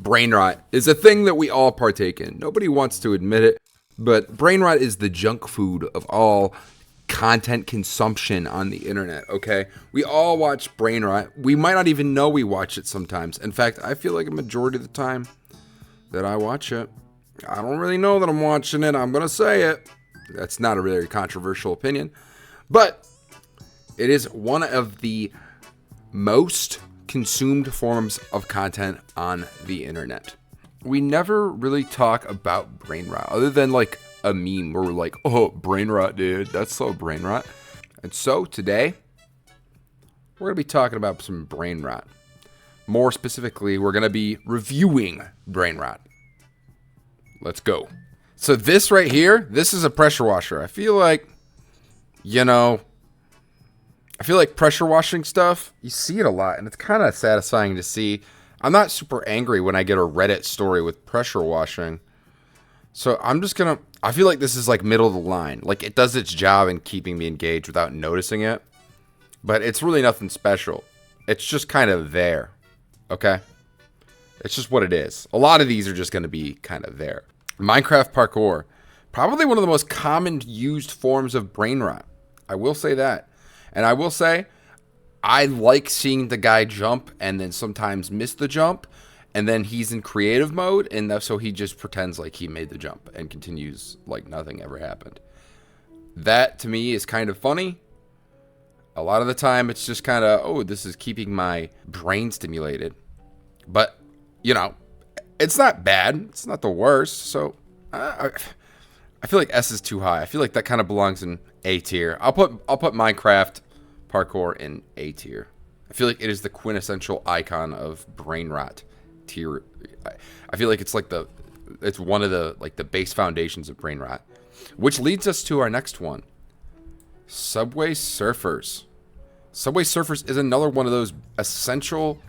Brain rot is a thing that we all partake in. Nobody wants to admit it, but brain rot is the junk food of all content consumption on the internet, okay? We all watch brain rot. We might not even know we watch it sometimes. In fact, I feel like a majority of the time that I watch it, I don't really know that I'm watching it. I'm going to say it. That's not a really controversial opinion, but it is one of the most consumed forms of content on the internet. We never really talk about brain rot other than like a meme where we're like, oh, brain rot, dude. That's so brain rot. And so today, we're going to be talking about some brain rot. More specifically, we're going to be reviewing brain rot. Let's go. So this right here, this is a pressure washer. I feel like pressure washing stuff, you see it a lot, and it's kind of satisfying to see. I'm not super angry when I get a Reddit story with pressure washing. So I feel like this is like middle of the line. Like it does its job in keeping me engaged without noticing it. But it's really nothing special. It's just kind of there. Okay? It's just what it is. A lot of these are just going to be kind of there. Minecraft parkour. Probably one of the most common used forms of brain rot. I will say that. And I will say, I like seeing the guy jump and then sometimes miss the jump. And then he's in creative mode. And so he just pretends like he made the jump and continues like nothing ever happened. That to me is kind of funny. A lot of the time it's just kind of, oh, this is keeping my brain stimulated. But, it's not bad. It's not the worst. So I feel like S is too high. I feel like that kind of belongs in A tier. I'll put Minecraft parkour in A tier. I feel like it is the quintessential icon of brain rot tier. I feel like it's one of the base foundations of brain rot, which leads us to our next one. Subway Surfers. Subway Surfers is another one of those essential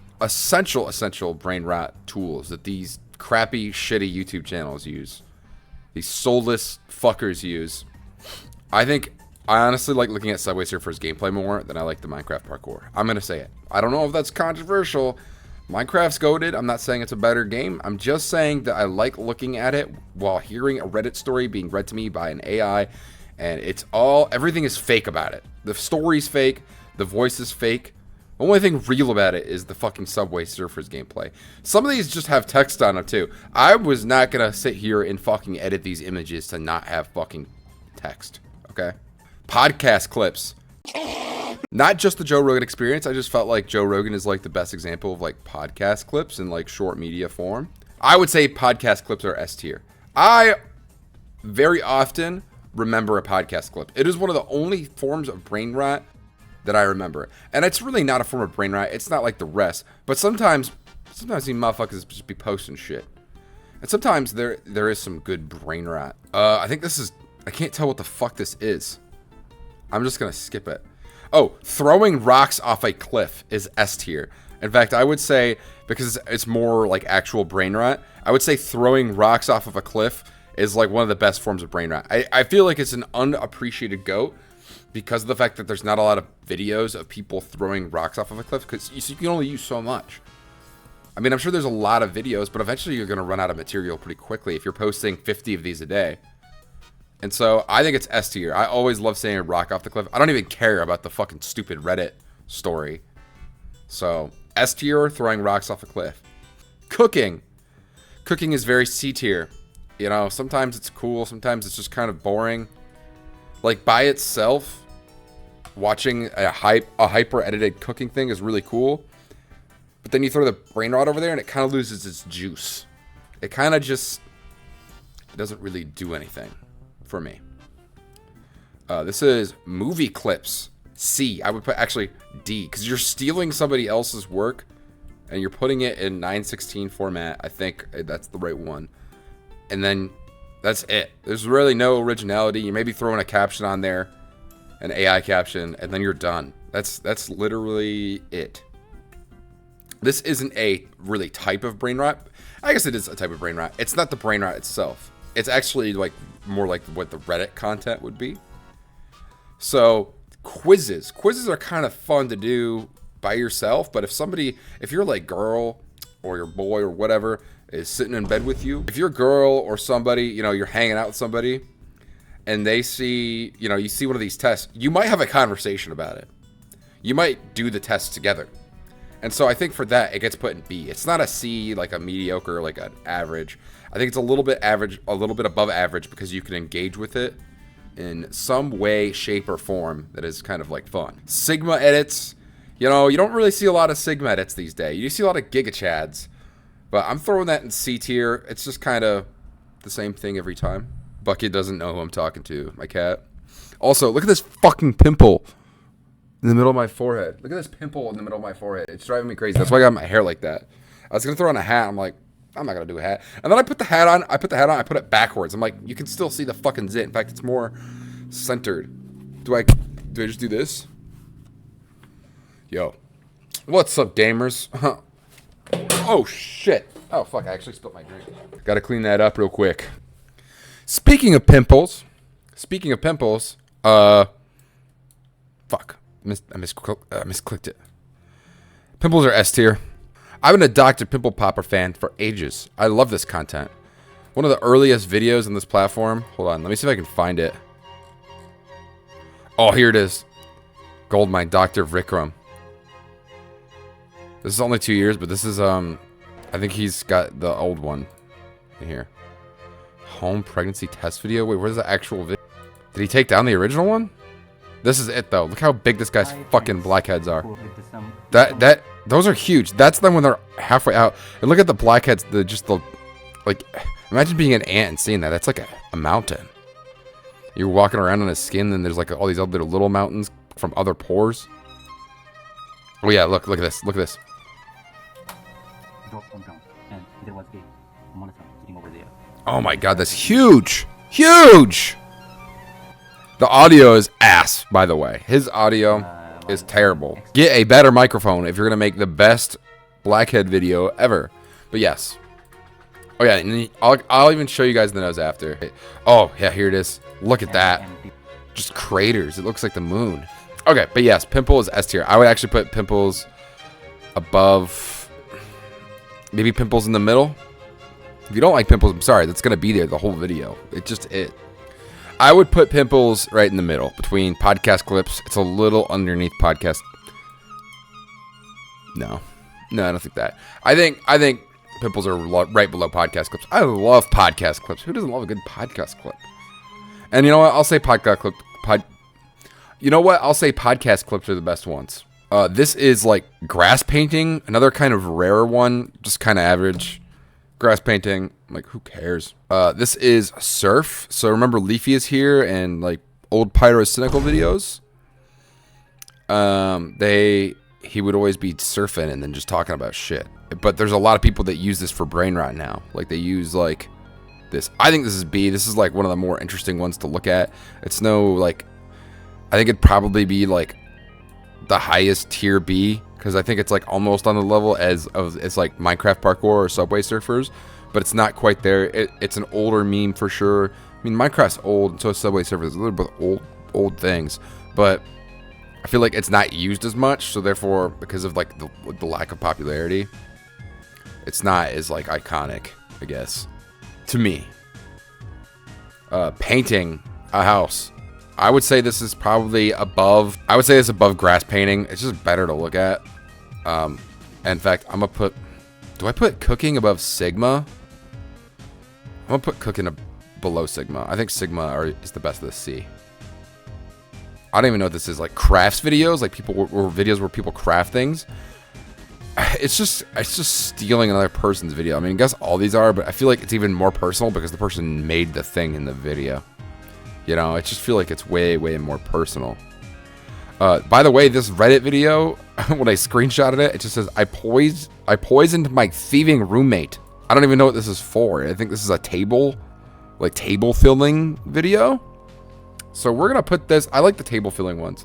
brain rot tools that these crappy, shitty YouTube channels use. These soulless fuckers use. I honestly like looking at Subway Surfers gameplay more than I like the Minecraft parkour. I'm going to say it. I don't know if that's controversial. Minecraft's goated. I'm not saying it's a better game. I'm just saying that I like looking at it while hearing a Reddit story being read to me by an AI. And everything is fake about it. The story's fake. The voice is fake. The only thing real about it is the fucking Subway Surfers gameplay. Some of these just have text on them too. I was not going to sit here and fucking edit these images to not have fucking text. Okay? Podcast clips. Not just the Joe Rogan Experience. I just felt like Joe Rogan is like the best example of like podcast clips in like short media form. I would say podcast clips are S tier. I very often remember a podcast clip. It is one of the only forms of brain rot that I remember. And it's really not a form of brain rot. It's not like the rest. But sometimes these motherfuckers just be posting shit. And sometimes there is some good brain rot. I can't tell what the fuck this is. I'm just going to skip it. Oh, throwing rocks off a cliff is S tier. In fact, I would say, because it's more like actual brain rot, I would say throwing rocks off of a cliff is like one of the best forms of brain rot. I feel like it's an unappreciated goat because of the fact that there's not a lot of videos of people throwing rocks off of a cliff, because you can only use so much. I mean, I'm sure there's a lot of videos, but eventually you're going to run out of material pretty quickly if you're posting 50 of these a day. And so I think it's S tier. I always love saying a rock off the cliff. I don't even care about the fucking stupid Reddit story. So S tier, throwing rocks off a cliff. Cooking. Cooking is very C tier. Sometimes it's cool. Sometimes it's just kind of boring. Like by itself, watching a hyper edited cooking thing is really cool. But then you throw the brain rot over there and it kind of loses its juice. It kind of just doesn't really do anything for me. This is movie clips. C. I would put actually D, because you're stealing somebody else's work and you're putting it in 9:16 format. I think that's the right one. And then that's it. There's really no originality. You may be throwing a caption on there, an AI caption, and then you're done. That's literally it. This isn't a really type of brain rot. I guess it is a type of brain rot. It's not the brain rot itself. It's actually like more like what the Reddit content would be. So quizzes are kind of fun to do by yourself, but if you're like girl or your boy or whatever is sitting in bed with you, if your girl or somebody, you know, you're hanging out with somebody and they see, you know, you see one of these tests, you might have a conversation about it. You might do the test together. And so I think for that, it gets put in B. It's not a C, like a mediocre, like an average. I think it's a little bit average, a little bit above average, because you can engage with it in some way, shape, or form that is kind of like fun. Sigma edits, you know, you don't really see a lot of Sigma edits these days. You see a lot of Giga Chads, but I'm throwing that in C tier. It's just kind of the same thing every time. Bucky doesn't know who I'm talking to, my cat. Also, look at this fucking pimple in the middle of my forehead. Look at this pimple in the middle of my forehead. It's driving me crazy. That's why I got my hair like that. I was going to throw on a hat. I'm like, I'm not going to do a hat. And then I put the hat on. I put it backwards. I'm like, you can still see the fucking zit. In fact, it's more centered. Do I just do this? Yo. What's up, gamers? Oh, shit. Oh, fuck. I actually spilled my drink. Got to clean that up real quick. Speaking of pimples. Fuck. I misclicked it. Pimples are S tier. I've been a Dr. Pimple Popper fan for ages. I love this content. One of the earliest videos on this platform. Hold on, let me see if I can find it. Oh, here it is. Goldmine, Dr. Vikram. This is only 2 years, but this is, I think he's got the old one in here. Home pregnancy test video? Wait, where's the actual video? Did he take down the original one? This is it, though. Look how big this guy's fucking blackheads are. Those are huge. That's them when they're halfway out. And look at the blackheads. Like, imagine being an ant and seeing that. That's like a mountain. You're walking around on his skin, and there's like all these other little mountains from other pores. Oh yeah, look at this. Look at this. Oh my god, that's huge. Huge! The audio is ass, by the way. His audio is terrible. Get a better microphone if you're going to make the best blackhead video ever. But yes. Oh yeah, and I'll even show you guys the nose after. Oh yeah, here it is. Look at that. Just craters. It looks like the moon. Okay, but yes, pimple is S tier. I would actually put pimples above. Maybe pimples in the middle. If you don't like pimples, I'm sorry. That's going to be there the whole video. It's just it. I would put pimples right in the middle between podcast clips. It's a little underneath podcast. No, I don't think that. I think pimples are right below podcast clips. I love podcast clips. Who doesn't love a good podcast clip? And you know what? I'll say podcast clip. You know what? I'll say podcast clips are the best ones. This is like grass painting, another kind of rare one, just kind of average. Grass painting, like who cares? This is surf. So remember Leafy is here and like old Pyrocynical videos. He would always be surfing and then just talking about shit. But there's a lot of people that use this for brain rot now. Like they use like this. I think this is B. This is like one of the more interesting ones to look at. It's no like, I think it'd probably be like the highest tier B. Because I think it's like almost on the level as it's like Minecraft parkour or Subway Surfers, but it's not quite there. It's an older meme for sure. I mean, Minecraft's old, and so is Subway Surfers. A little bit old things, but I feel like it's not used as much. So therefore, because of like the lack of popularity, it's not as like iconic, I guess, to me. Painting a house. I would say this is probably above. I would say it's above grass painting. It's just better to look at. In fact, I'm gonna put. Do I put cooking above Sigma? I'm gonna put cooking below Sigma. I think Sigma is the best of the C. I don't even know what this is. Like crafts videos, like or videos where people craft things. It's just stealing another person's video. I mean, I guess all these are, but I feel like it's even more personal because the person made the thing in the video. You know, I just feel like it's way more personal. By the way, this Reddit video, when I screenshotted it, it just says, I poisoned my thieving roommate. I don't even know what this is for. I think this is a table filling video. So we're going to put this, I like the table filling ones.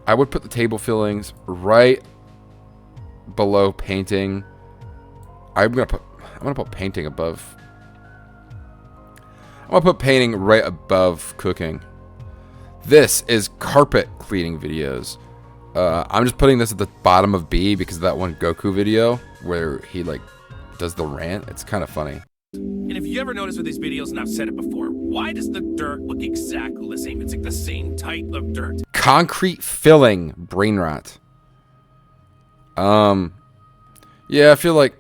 I would put the table fillings right below painting. I'm going to put painting above. I'm going to put painting right above cooking. This is carpet cleaning videos. I'm just putting this at the bottom of B because of that one Goku video where he like does the rant. It's kind of funny. And if you ever notice with these videos, and I've said it before, why does the dirt look exactly the same? It's like the same type of dirt. Concrete filling brain rot. Yeah, I feel like,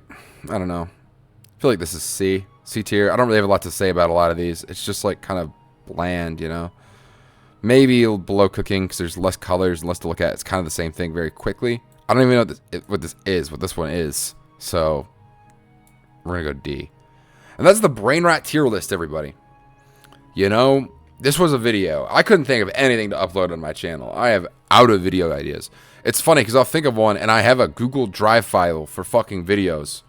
I don't know. I feel like this is C tier. I don't really have a lot to say about a lot of these. It's just like kind of bland, you know. Maybe below cooking because there's less colors and less to look at. It's kind of the same thing very quickly. I don't even know what this one is. So we're gonna go D. And that's the brain rot tier list, everybody. You know, this was a video. I couldn't think of anything to upload on my channel. I have out of video ideas. It's funny because I'll think of one and I have a Google Drive file for fucking videos.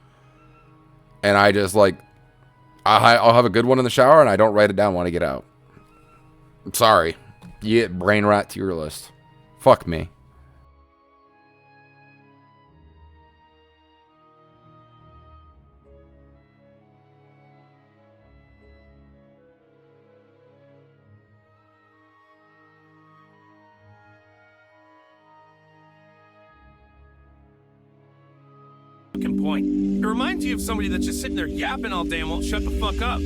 And I just like, I'll have a good one in the shower and I don't write it down when I get out. I'm sorry. You get brain rot tier list. Fuck me. Point. It reminds you of somebody that's just sitting there yapping all day and won't shut the fuck up.